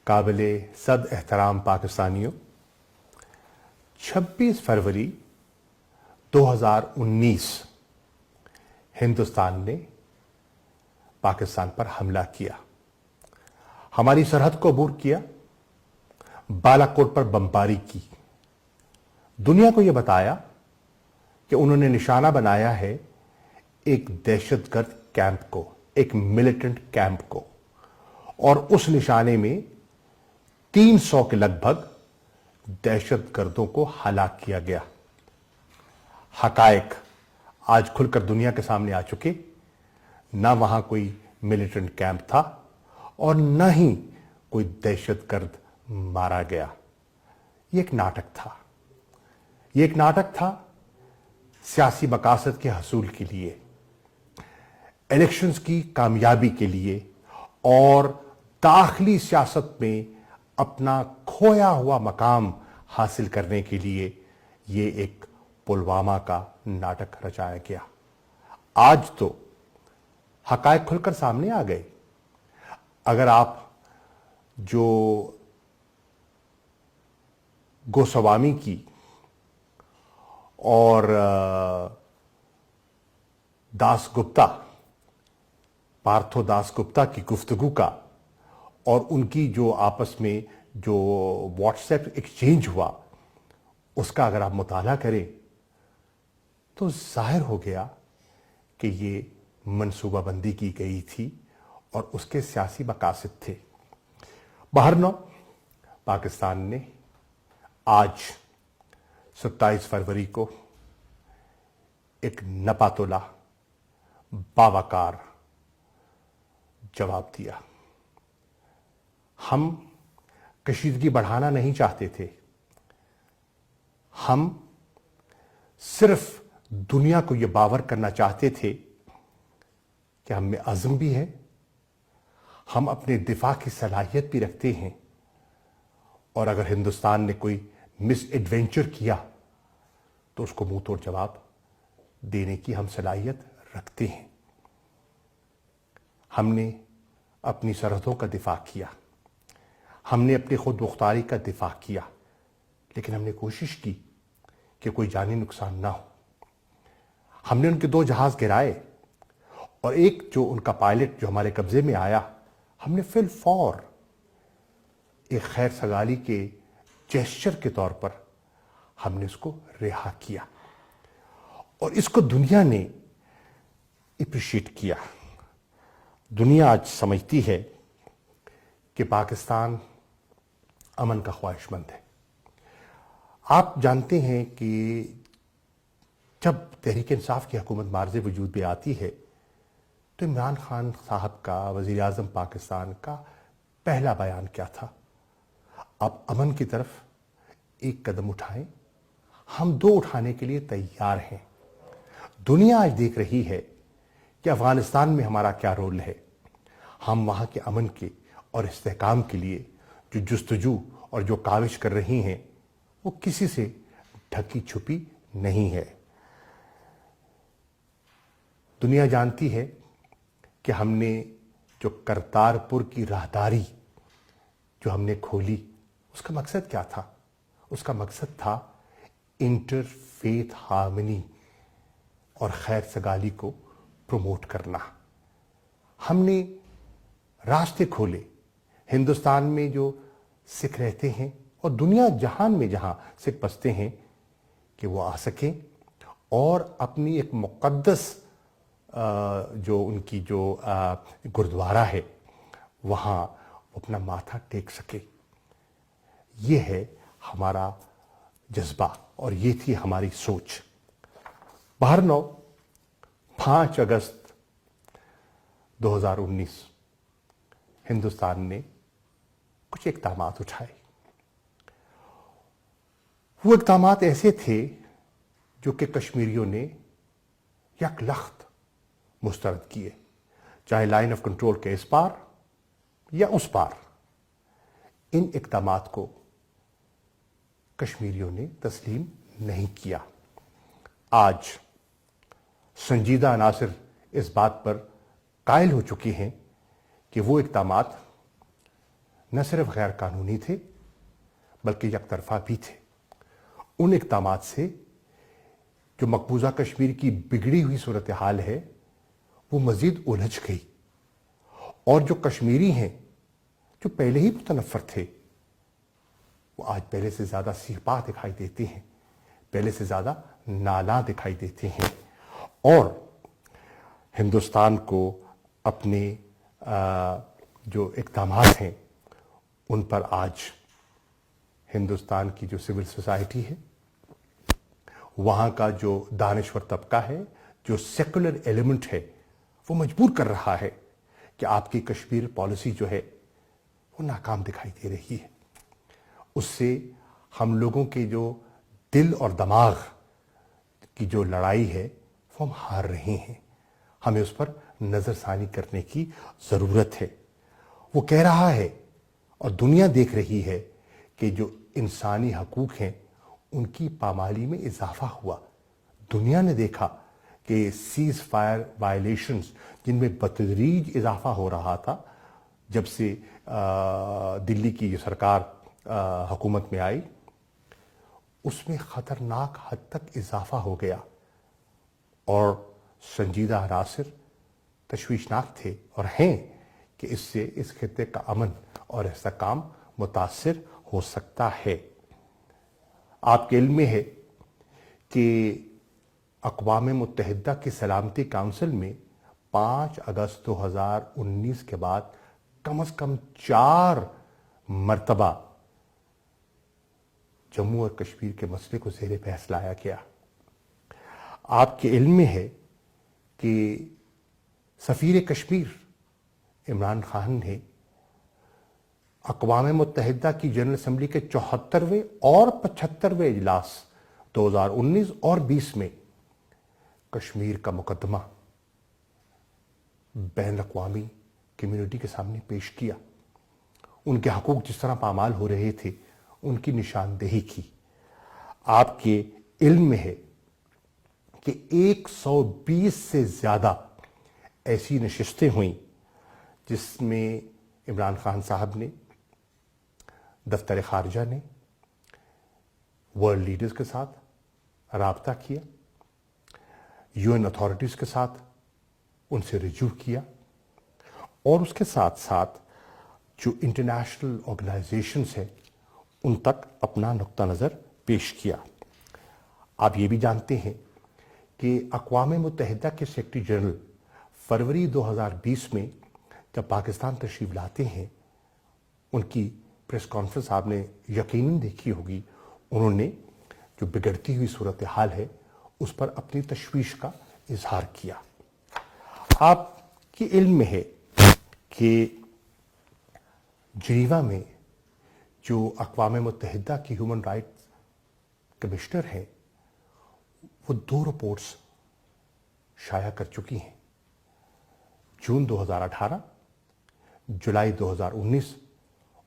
قابل صد احترام پاکستانیوں، 26 فروری 2019 ہندوستان نے پاکستان پر حملہ کیا، ہماری سرحد کو عبور کیا، بالا کوٹ پر بمباری کی، دنیا کو یہ بتایا کہ انہوں نے نشانہ بنایا ہے ایک دہشت گرد کیمپ کو، ایک ملیٹنٹ کیمپ کو، اور اس نشانے میں 300 کے لگ بھگ دہشت گردوں کو ہلاک کیا گیا۔ حقائق آج کھل کر دنیا کے سامنے آ چکے، نہ وہاں کوئی ملیٹنٹ کیمپ تھا اور نہ ہی کوئی دہشت گرد مارا گیا۔ یہ ایک ناٹک تھا، یہ ایک ناٹک تھا سیاسی مقاصد کے حصول کے لیے، الیکشنز کی کامیابی کے لیے اور داخلی سیاست میں اپنا کھویا ہوا مقام حاصل کرنے کے لیے یہ ایک پلوامہ کا ناٹک رچایا گیا۔ آج تو حقائق کھل کر سامنے آ گئے۔ اگر آپ جو گوسوامی کی اور داس گپتا، پارتھو داس گپتا کی گفتگو کا اور ان کی جو آپس میں جو واٹس ایپ ایکسچینج ہوا اس کا اگر آپ مطالعہ کریں تو ظاہر ہو گیا کہ یہ منصوبہ بندی کی گئی تھی اور اس کے سیاسی مقاصد تھے۔ بہرنو پاکستان نے آج 27 فروری کو ایک نپاتولہ باوقار جواب دیا۔ ہم کشیدگی بڑھانا نہیں چاہتے تھے، ہم صرف دنیا کو یہ باور کرنا چاہتے تھے کہ ہم میں عزم بھی ہے، ہم اپنے دفاع کی صلاحیت بھی رکھتے ہیں، اور اگر ہندوستان نے کوئی مس ایڈوینچر کیا تو اس کو منہ توڑ جواب دینے کی ہم صلاحیت رکھتے ہیں۔ ہم نے اپنی سرحدوں کا دفاع کیا، ہم نے اپنی خود مختاری کا دفاع کیا، لیکن ہم نے کوشش کی کہ کوئی جانی نقصان نہ ہو۔ ہم نے ان کے 2 جہاز گرائے اور ایک جو ان کا پائلٹ جو ہمارے قبضے میں آیا، ہم نے فی الفور ایک خیر سگالی کے جیسچر کے طور پر ہم نے اس کو رہا کیا، اور اس کو دنیا نے اپریشیٹ کیا۔ دنیا آج سمجھتی ہے کہ پاکستان امن کا خواہش مند ہے۔ آپ جانتے ہیں کہ جب تحریک انصاف کی حکومت مارز وجود میں آتی ہے تو عمران خان صاحب کا، وزیر اعظم پاکستان کا پہلا بیان کیا تھا؟ آپ امن کی طرف ایک قدم اٹھائیں، ہم 2 اٹھانے کے لیے تیار ہیں۔ دنیا آج دیکھ رہی ہے کہ افغانستان میں ہمارا کیا رول ہے۔ ہم وہاں کے امن کے اور استحکام کے لیے جو جستجو اور جو کاوش کر رہی ہیں وہ کسی سے ڈھکی چھپی نہیں ہے۔ دنیا جانتی ہے کہ ہم نے جو کرتارپور کی راہداری جو ہم نے کھولی، اس کا مقصد کیا تھا؟ اس کا مقصد تھا انٹر فیتھ ہارمنی اور خیر سگالی کو پروموٹ کرنا۔ ہم نے راستے کھولے ہندوستان میں جو سکھ رہتے ہیں اور دنیا جہان میں جہاں سکھ بستے ہیں کہ وہ آ سکیں اور اپنی ایک مقدس جو ان کی جو گردوارہ ہے وہاں اپنا ماتھا ٹیک سکے۔ یہ ہے ہمارا جذبہ اور یہ تھی ہماری سوچ۔ بہرنو 5 اگست 2019 ہندوستان نے کچھ اقدامات اٹھائے۔ وہ اقدامات ایسے تھے جو کہ کشمیریوں نے یک لخت مسترد کیے، چاہے لائن آف کنٹرول کے اس پار یا اس پار۔ ان اقدامات کو کشمیریوں نے تسلیم نہیں کیا۔ آج سنجیدہ عناصر اس بات پر قائل ہو چکے ہیں کہ وہ اقدامات न सिर्फ गैर कानूनी थे बल्कि एक तरफा भी थे। उन इक़दामात से जो मकबूजा कश्मीर की बिगड़ी हुई सूरत हाल है वो मजीद उलझ गई, और जो कश्मीरी हैं जो पहले ही मुतनफ़र थे वो आज पहले से ज़्यादा सीपा दिखाई देते हैं, पहले से ज़्यादा नाला दिखाई देते हैं, और हिंदुस्तान को अपने जो इक़दामात हैं उन पर आज हिंदुस्तान की जो सिविल सोसाइटी है, वहाँ का जो दानिश्वर तबका है, जो सेकुलर एलिमेंट है, वो मजबूर कर रहा है कि आपकी कश्मीर पॉलिसी जो है वो नाकाम दिखाई दे रही है। उससे हम लोगों के जो दिल और दिमाग की जो लड़ाई है वो हम हार रहे हैं। हमें उस पर नज़रसानी करने की ज़रूरत है। वो कह रहा है और दुनिया देख रही है कि जो इंसानी हकूक़ हैं उनकी पामाली में इजाफा हुआ। दुनिया ने देखा कि सीज़ फायर वायलेशंस जिनमें बतदरीज इजाफा हो रहा था जब से दिल्ली की जो सरकार हुकूमत में आई, उसमें ख़तरनाक हद तक इजाफा हो गया और संजीदा अनासर तशवीशनाक थे और हैं कि इससे इस खित्ते का अमन और इस्तेहकाम मुतासिर हो सकता है। आपके इल्म में है कि अक़वाम मुत्तहिदा की सलामती काउंसिल में 5 अगस्त 2019 के बाद कम से कम 4 मरतबा जम्मू और कश्मीर के मसले को ज़ेर बहस लाया गया। आपके इल्म में है कि सफ़ीर कश्मीर इमरान खान ने अक़वाम मुत्तहिदा की जनरल असम्बली के 74वें और 75वें इजलास 2019 और 20 में कश्मीर का मुकदमा बैन अक़वामी कम्युनिटी के सामने पेश किया। उनके हकूक़ जिस तरह पामाल हो रहे थे उनकी निशानदेही की। आपके इल्म में है कि 120 से ज़्यादा ऐसी नशिस्तें हुईं जिसमें इमरान खान साहब ने, दफ्तर खारजा ने वर्ल्ड लीडर्स के साथ राब्ता किया, यूएन अथॉरिटीज़ के साथ उनसे रिजू किया, और उसके साथ साथ जो इंटरनेशनल ऑर्गेनाइजेशंस हैं उन तक अपना नुक्ता नज़र पेश किया। आप ये भी जानते हैं कि अक़वाम मुत्तहिदा के सेक्रेटरी जनरल फरवरी 2020 में जब पाकिस्तान तशरीफ़ लाते हैं, उनकी प्रेस कॉन्फ्रेंस आपने यकीनन देखी होगी। उन्होंने जो बिगड़ती हुई सूरत हाल है उस पर अपनी तशवीश का इजहार किया। आपके इल्म में है कि जिनीवा में जो अक़वाम मुत्तहिदा की ह्यूमन राइट्स कमिश्नर हैं वो 2 रिपोर्ट्स शाया कर चुकी हैं, जून 2018, जुलाई 2019,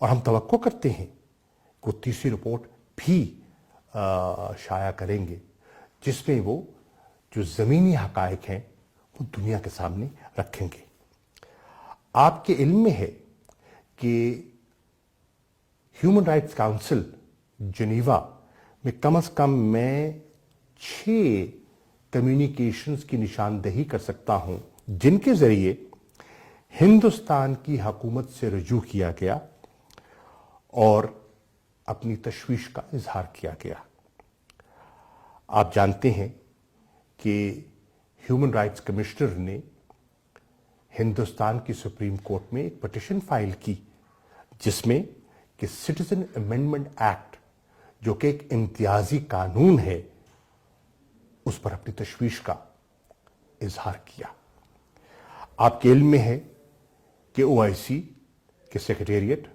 और हम तवक्को करते हैं कि वो तीसरी रिपोर्ट भी शाया करेंगे जिसमें वो जो ज़मीनी हक़ाइक़ हैं वो दुनिया के सामने रखेंगे। आपके इल्म में है कि ह्यूमन राइट्स काउंसिल जिनीवा में कम से कम मैं 6 कम्युनिकेशंस की निशानदेही कर सकता हूं जिनके ज़रिए हिंदुस्तान की हुकूमत से रुजू किया गया और अपनी तशवीश का इजहार किया गया। आप जानते हैं कि ह्यूमन राइट्स कमिश्नर ने हिंदुस्तान की सुप्रीम कोर्ट में एक पिटीशन फाइल की जिसमें कि सिटीजन अमेंडमेंट एक्ट जो कि एक इम्तियाजी कानून है उस पर अपनी तशवीश का इजहार किया। आपके इल्म में है कि ओआईसी के सेक्रेटेरिएट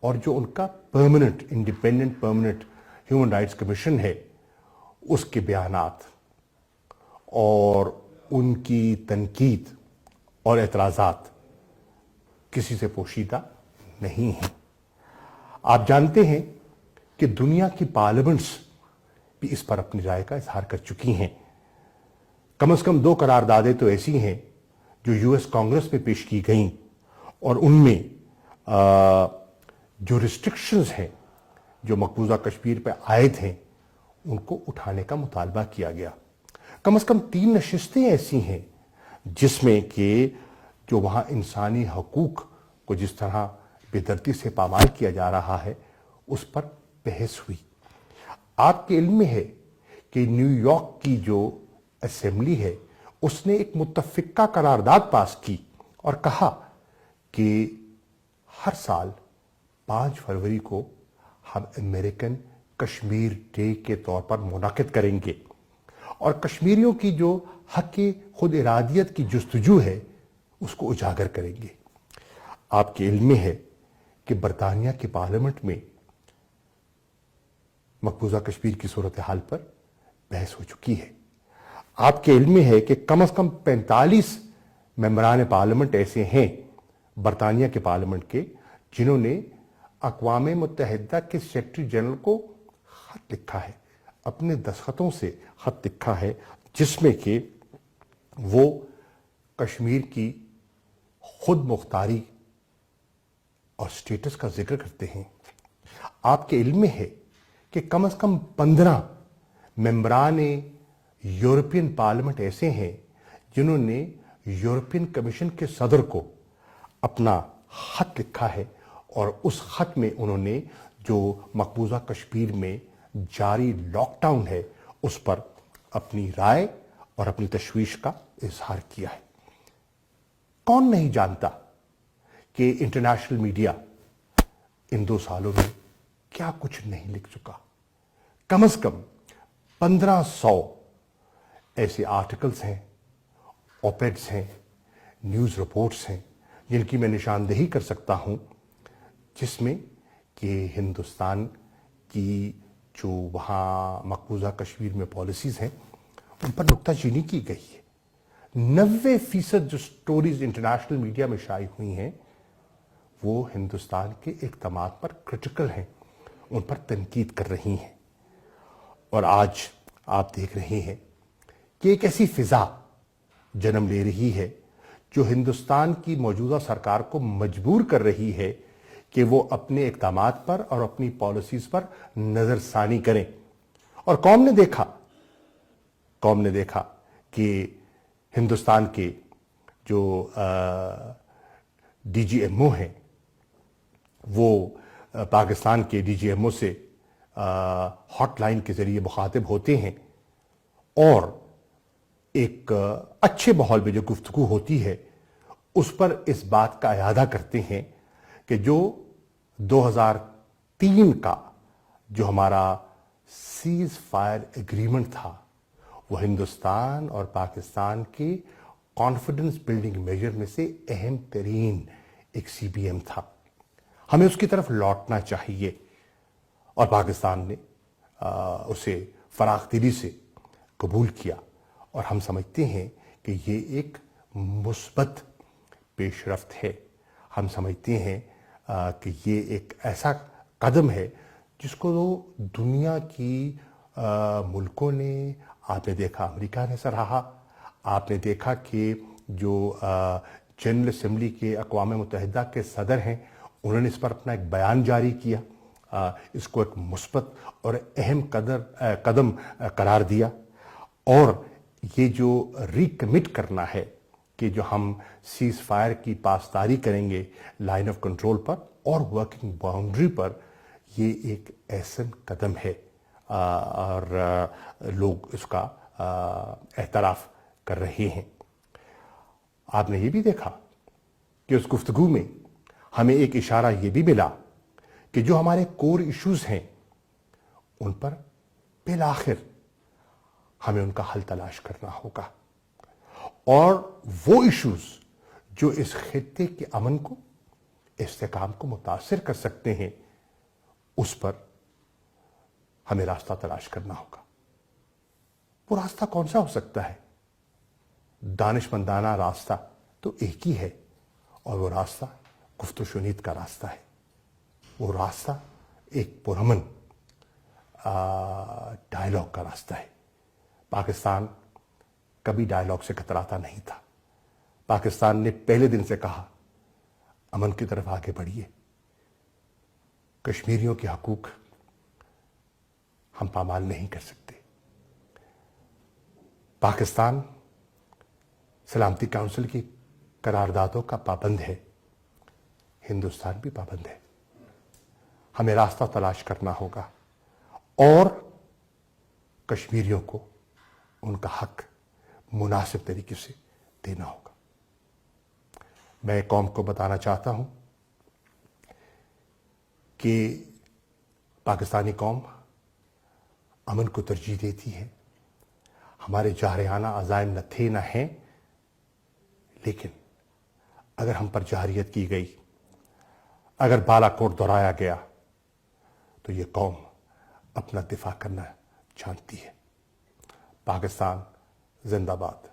और जो उनका permanent independent permanent human rights commission है उसके बयानात और उनकी तनकीद और एतराज़ात किसी से पोशीदा नहीं हैं। आप जानते हैं कि दुनिया की पार्लियामेंट्स भी इस पर अपनी राय का इजहार कर चुकी हैं। कम से कम 2 करारदादें तो ऐसी हैं जो यूएस कांग्रेस में पेश की गईं और उनमें जो रिस्ट्रिक्शंस हैं जो मकबूजा कश्मीर पे आयद हैं उनको उठाने का मुतालबा किया गया। कम से कम 3 नशिस्तें ऐसी हैं जिसमें कि जो वहाँ इंसानी हकूक को जिस तरह बेदर्दी से पामाल किया जा रहा है उस पर बहस हुई। आपके इल्म में है कि न्यूयॉर्क की जो असेंबली है उसने एक मुत्तफिका करारदाद पास की और कहा कि हर साल 5 फरवरी को हम अमेरिकन कश्मीर डे के तौर पर मुनाकिद करेंगे और कश्मीरियों की जो हक खुद इरादियत की जुस्तजू है उसको उजागर करेंगे। आपके इल्म में है कि बरतानिया की पार्लियामेंट में मकबूजा कश्मीर की सूरत हाल पर बहस हो चुकी है। आपके इल्म में है कि कम से कम 45 मेंबरान पार्लियामेंट ऐसे हैं बरतानिया के पार्लियामेंट के जिन्होंने अक़वाम मुत्तहिदा के सेक्रेटरी जनरल को खत लिखा है, अपने दस्तखतों से खत लिखा है जिसमें कि वो कश्मीर की खुद मुख्तारी और स्टेटस का जिक्र करते हैं। आपके इल्म में है कि कम से कम 15 मेंबरान यूरोपियन पार्लियामेंट ऐसे हैं जिन्होंने यूरोपियन कमीशन के सदर को अपना खत लिखा है और उस खत में उन्होंने जो मकबूजा कश्मीर में जारी लॉकडाउन है उस पर अपनी राय और अपनी तशवीश का इजहार किया है। कौन नहीं जानता कि इंटरनेशनल मीडिया इन 2 सालों में क्या कुछ नहीं लिख चुका। कम से कम 1500 ऐसे आर्टिकल्स हैं, ऑपेड्स हैं, न्यूज़ रिपोर्ट्स हैं जिनकी मैं निशानदेही कर सकता हूं जिसमें कि हिंदुस्तान की जो वहाँ मकबूजा कश्मीर में पॉलिसीज़ हैं उन पर नुक्ताचीनी की गई है। 90% जो स्टोरीज इंटरनेशनल मीडिया में शाये हुई हैं वो हिंदुस्तान के इक़दामात पर क्रिटिकल हैं, उन पर तनकीद कर रही हैं। और आज आप देख रहे हैं कि एक ऐसी फिजा जन्म ले रही है जो हिंदुस्तान की मौजूदा सरकार को मजबूर कर रही है कि वो अपने इक़दामात पर और अपनी पॉलिसीज पर नजरसानी करें। और कौम ने देखा कि हिंदुस्तान के जो डीजीएमओ हैं वो पाकिस्तान के डीजीएमओ से हॉटलाइन के जरिए मुखातिब होते हैं और एक अच्छे माहौल में जो गुफ्तगू होती है उस पर इस बात का इरादा करते हैं कि जो 2003 का जो हमारा सीज फायर एग्रीमेंट था वो हिंदुस्तान और पाकिस्तान के कॉन्फिडेंस बिल्डिंग मेजर में से अहम तरीन एक सीबीएम था। हमें उसकी तरफ लौटना चाहिए और पाकिस्तान ने उसे फराखदिली से कबूल किया और हम समझते हैं कि ये एक मुस्बत पेशरफ्त है। हम समझते हैं कि ये एक ऐसा कदम है जिसको दुनिया की मुल्कों ने, आपने देखा अमेरिका ने सराहा, आपने देखा कि जो जनरल असेंबली के अक़वाम मुत्तहिदा के सदर हैं उन्होंने इस पर अपना एक बयान जारी किया, इसको एक मुस्बत और अहम कदम करार दिया। और ये जो रिकमिट करना है कि जो हम सीज फायर की पासदारी करेंगे लाइन ऑफ कंट्रोल पर और वर्किंग बाउंड्री पर, ये एक ऐसा कदम है और लोग इसका एतराफ़ कर रहे हैं। आपने ये भी देखा कि उस गुफ्तगू में हमें एक इशारा ये भी मिला कि जो हमारे कोर इश्यूज हैं उन पर बिलाखिर हमें उनका हल तलाश करना होगा और वो इश्यूज जो इस खित्ते के अमन को, इस्तेकाम को मुतासिर कर सकते हैं उस पर हमें रास्ता तलाश करना होगा। वो रास्ता कौन सा हो सकता है? दानिशमंदाना रास्ता तो एक ही है और वो रास्ता गुफ्त शुनीद का रास्ता है। वो रास्ता एक पुरअमन डायलॉग का रास्ता है। पाकिस्तान कभी डायलॉग से कतराता नहीं था। पाकिस्तान ने पहले दिन से कहा अमन की तरफ आगे बढ़िए। کشمیریوں کے حقوق ہم پامال نہیں کر سکتے. پاکستان سلامتی کونسل کی قراردادوں کا پابند ہے، ہندوستان بھی پابند ہے. ہمیں راستہ تلاش کرنا ہوگا اور کشمیریوں کو ان کا حق مناسب طریقے سے دینا ہوگا. میں قوم کو بتانا چاہتا ہوں کہ پاکستانی قوم امن کو ترجیح دیتی ہے. ہمارے جارحانہ عزائم نہ تھے نہ ہیں، لیکن اگر ہم پر جارحیت کی گئی، اگر بالا کوٹ دہرایا گیا، تو یہ قوم اپنا دفاع کرنا جانتی ہے. پاکستان زندہ باد.